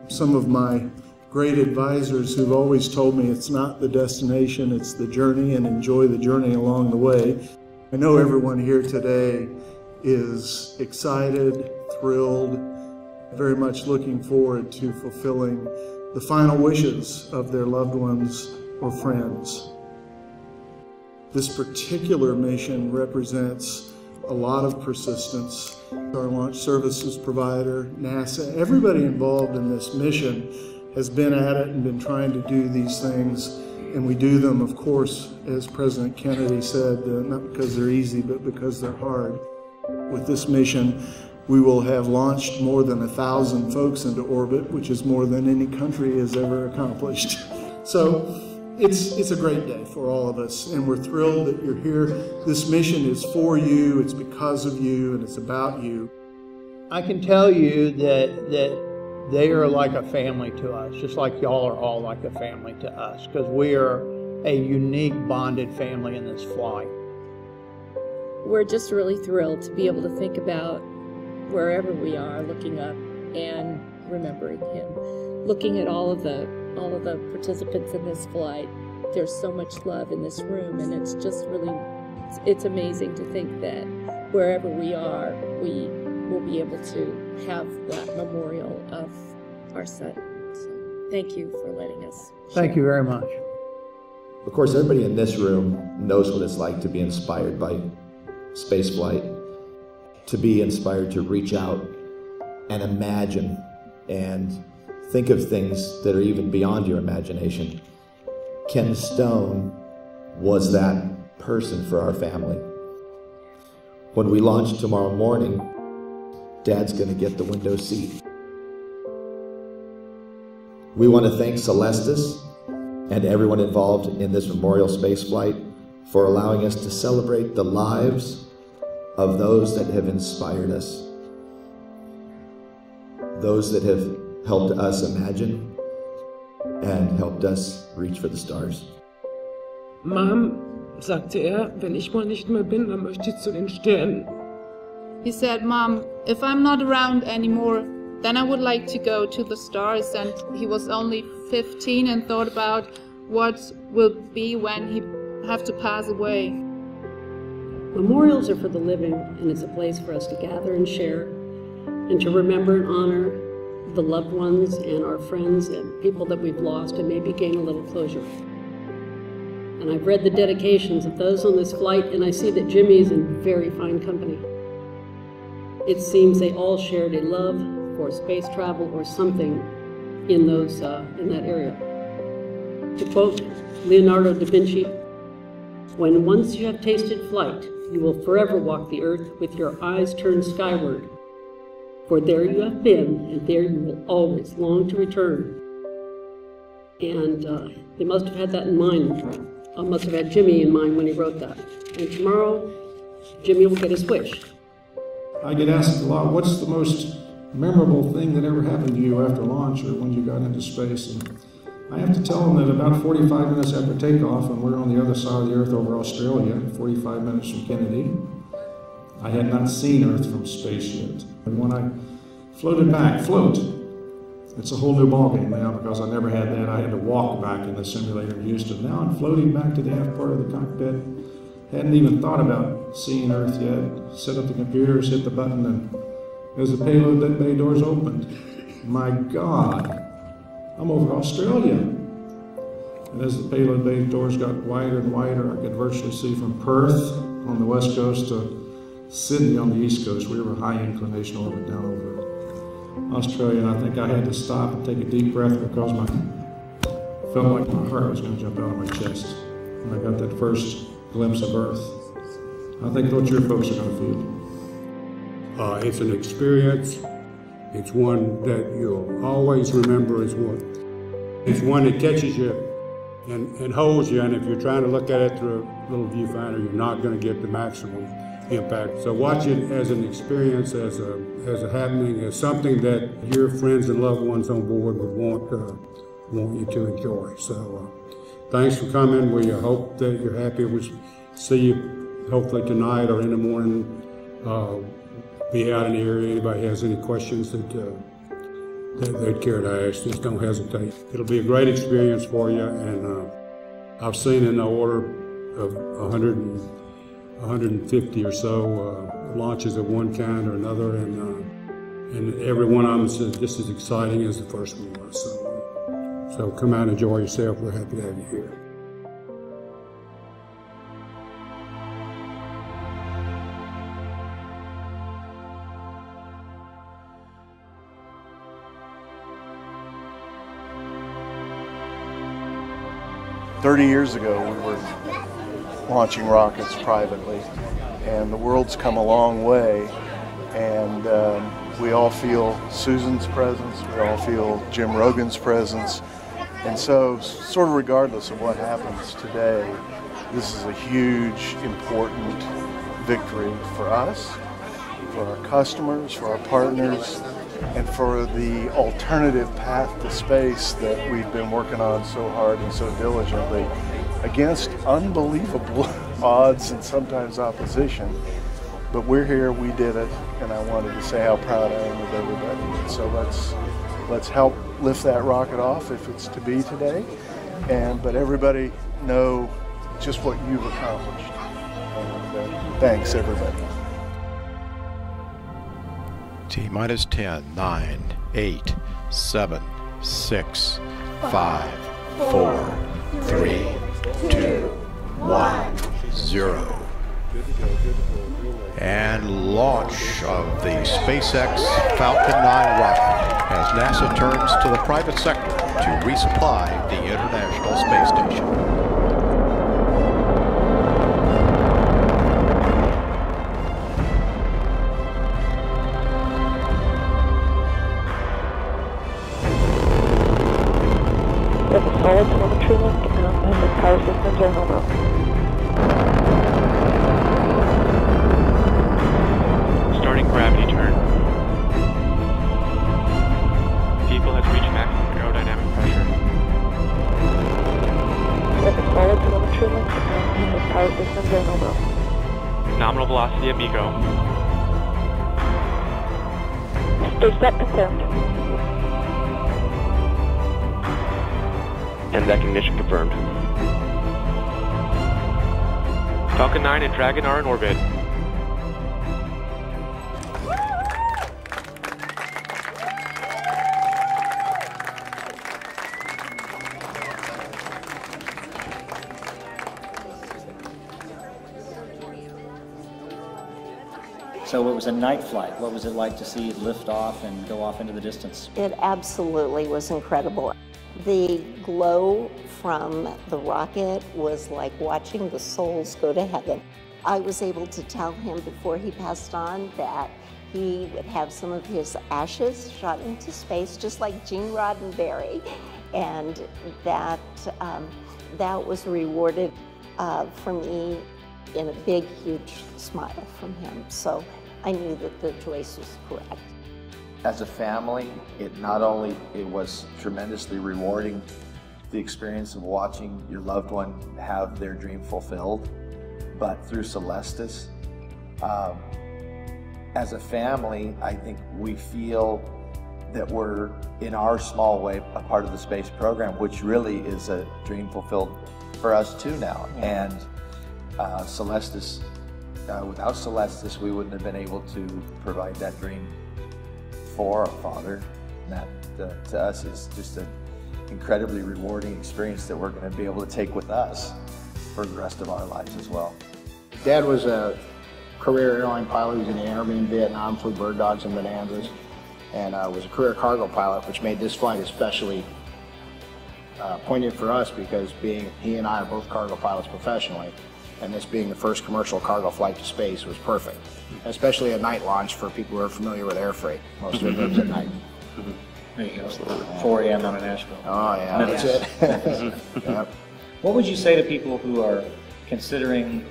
Some of my great advisors who've always told me it's not the destination, it's the journey, and enjoy the journey along the way. I know everyone here today is excited, thrilled, very much looking forward to fulfilling the final wishes of their loved ones or friends. This particular mission represents a lot of persistence. Our launch services provider, NASA, everybody involved in this mission has been at it and been trying to do these things, and we do them, of course, as President Kennedy said, not because they're easy, but because they're hard. With this mission, we will have launched more than 1,000 folks into orbit, which is more than any country has ever accomplished. So it's a great day for all of us, and we're thrilled that you're here. This mission is for you, it's because of you, and it's about you. I can tell you that they are like a family to us, just like y'all are all like a family to us, because we are a unique bonded family in this flight. We're just really thrilled to be able to think about wherever we are, looking up and remembering him. Looking at all of the participants in this flight, there's so much love in this room, and it's just really, it's amazing to think that wherever we are, we will be able to have that memorial of our son. So thank you for letting us share. Thank you very much. Of course, everybody in this room knows what it's like to be inspired by spaceflight, to be inspired to reach out and imagine and think of things that are even beyond your imagination. Ken Stone was that person for our family. When we launch tomorrow morning, Dad's going to get the window seat. We want to thank Celestis and everyone involved in this memorial spaceflight for allowing us to celebrate the lives of those that have inspired us, those that have helped us imagine and helped us reach for the stars. Mom, sagte wenn ich mal nicht mehr bin, dann möchte ich zu den Sternen. He said, Mom, if I'm not around anymore, then I would like to go to the stars. And he was only 15 and thought about what will be when he have to pass away. Memorials are for the living, and it's a place for us to gather and share, and to remember and honor the loved ones and our friends and people that we've lost, and maybe gain a little closure. And I've read the dedications of those on this flight, and I see that Jimmy is in very fine company. It seems they all shared a love for space travel or something in that area. To quote Leonardo da Vinci, "When once you have tasted flight, you will forever walk the earth with your eyes turned skyward. For there you have been, and there you will always long to return." And they must have had that in mind. Must have had Jimmy in mind when he wrote that. And tomorrow, Jimmy will get his wish. I get asked a lot, what's the most memorable thing that ever happened to you after launch or when you got into space? And I have to tell them that about 45 minutes after takeoff, and we're on the other side of the Earth over Australia, 45 minutes from Kennedy, I had not seen Earth from space yet. And when I floated back, it's a whole new ballgame now because I never had that. I had to walk back in the simulator in Houston. Now I'm floating back to the aft part of the cockpit. Hadn't even thought about seeing Earth yet. Set up the computers, hit the button, and as the payload that bay doors opened, my God, I'm over Australia. And as the payload bay doors got wider and wider, I could virtually see from Perth on the west coast to Sydney on the east coast. We were high inclination orbit down over Australia, and I think I had to stop and take a deep breath because I felt like my heart was going to jump out of my chest. And I got that first glimpse of Earth. I think what your folks are going to feel. It's an experience. It's one that you'll always remember as one. It's one that catches you and holds you, and if you're trying to look at it through a little viewfinder, you're not going to get the maximum impact. So watch it as an experience, as a happening, as something that your friends and loved ones on board would want you to enjoy. So thanks for coming. We hope that you're happy. We see you hopefully tonight or in the morning. Be out in the area. Anybody has any questions that they'd care to ask. Just don't hesitate. It'll be a great experience for you, and I've seen in the order of 150 or so launches of one kind or another, and every one of them is just as exciting as the first one was. So come out and enjoy yourself. We're happy to have you here. "30 years ago, we were launching rockets privately, and the world's come a long way, and we all feel Susan's presence, we all feel Jim Rogan's presence, and so sort of regardless of what happens today, this is a huge, important victory for us, for our customers, for our partners, and for the alternative path to space that we've been working on so hard and so diligently against unbelievable odds and sometimes opposition. But we're here, we did it, and I wanted to say how proud I am of everybody. And so let's help lift that rocket off if it's to be today, but everybody know just what you've accomplished. And thanks, everybody. T-minus 10, 9, 8, 7, 6, 5, 4, 3, 2, 1, 0. And launch of the SpaceX Falcon 9 rocket as NASA turns to the private sector to resupply the International Space Station. Solid telemetry link and the power systems are nominal. Starting gravity turn. Vehicle has reached maximum aerodynamic pressure. Solid telemetry link and the power systems are nominal. Nominal velocity of MECO. Stage set confirmed. And that ignition confirmed. Falcon 9 and Dragon are in orbit. So it was a night flight. What was it like to see it lift off and go off into the distance? It absolutely was incredible. The glow from the rocket was like watching the souls go to heaven. I was able to tell him before he passed on that he would have some of his ashes shot into space, just like Gene Roddenberry, and that was rewarded for me in a big, huge smile from him. So I knew that the choice was correct. As a family, it was tremendously rewarding, the experience of watching your loved one have their dream fulfilled, but through Celestis, as a family, I think we feel that we're, in our small way, a part of the space program, which really is a dream fulfilled for us too now. Yeah. And Celestis, without Celestis, we wouldn't have been able to provide that dream for our father. And that to us is just an incredibly rewarding experience that we're going to be able to take with us for the rest of our lives as well. Dad was a career airline pilot. He was in the Army in Vietnam, flew Bird Dogs and Bonanzas, and was a career cargo pilot, which made this flight especially poignant for us because he and I are both cargo pilots professionally, and this being the first commercial cargo flight to space was perfect, especially a night launch for people who are familiar with air freight. Most of it goes at night. There you go. 4 a.m. out of Nashville. Oh yeah, that's it. Yep. What would you say to people who are considering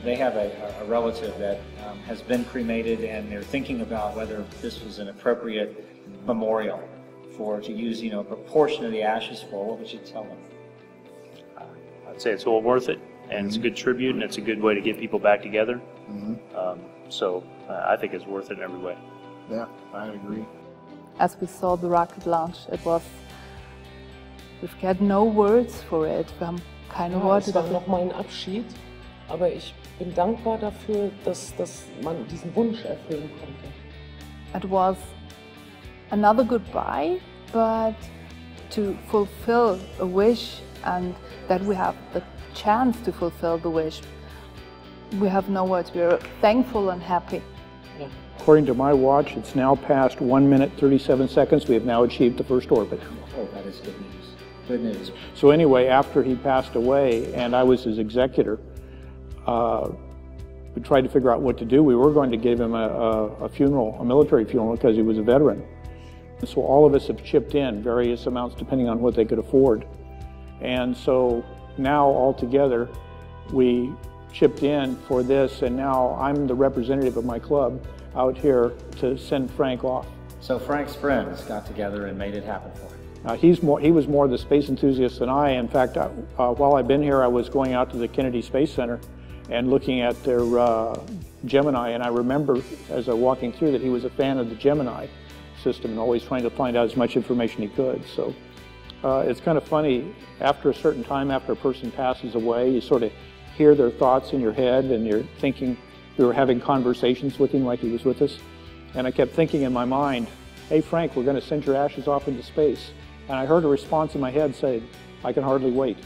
they have a relative that has been cremated and they're thinking about whether this was an appropriate memorial to use, a proportion of the ashes for? What would you tell them? I'd say it's well worth it, and it's a good tribute, and it's a good way to get people back together. Mm-hmm. So I think it's worth it in every way. Yeah, I agree. as we saw the rocket launch. We've got no words for it. Wir haben keine Worte es war dafür. nochmal ein Abschied, aber ich bin dankbar dafür, dass man diesen Wunsch erfüllen konnte. It was another goodbye, but to fulfill a wish, and that we have the chance to fulfill the wish. We have no words. We are thankful and happy. According to my watch, it's now past 1 minute 37 seconds. We have now achieved the first orbit. Oh, that is good news. Good news. So anyway, after he passed away and I was his executor, we tried to figure out what to do. We were going to give him a funeral, a military funeral, because he was a veteran. And so all of us have chipped in various amounts depending on what they could afford. And so now all together, we chipped in for this, and now I'm the representative of my club out here to send Frank off. So Frank's friends got together and made it happen for him. He was more the space enthusiast than I. In fact, while I've been here, I was going out to the Kennedy Space Center and looking at their Gemini, and I remember as I was walking through that he was a fan of the Gemini system and always trying to find out as much information he could. So it's kind of funny, after a certain time, after a person passes away, you sort of hear their thoughts in your head and you're thinking, we were having conversations with him like he was with us. And I kept thinking in my mind, hey Frank, we're going to send your ashes off into space. And I heard a response in my head say, I can hardly wait.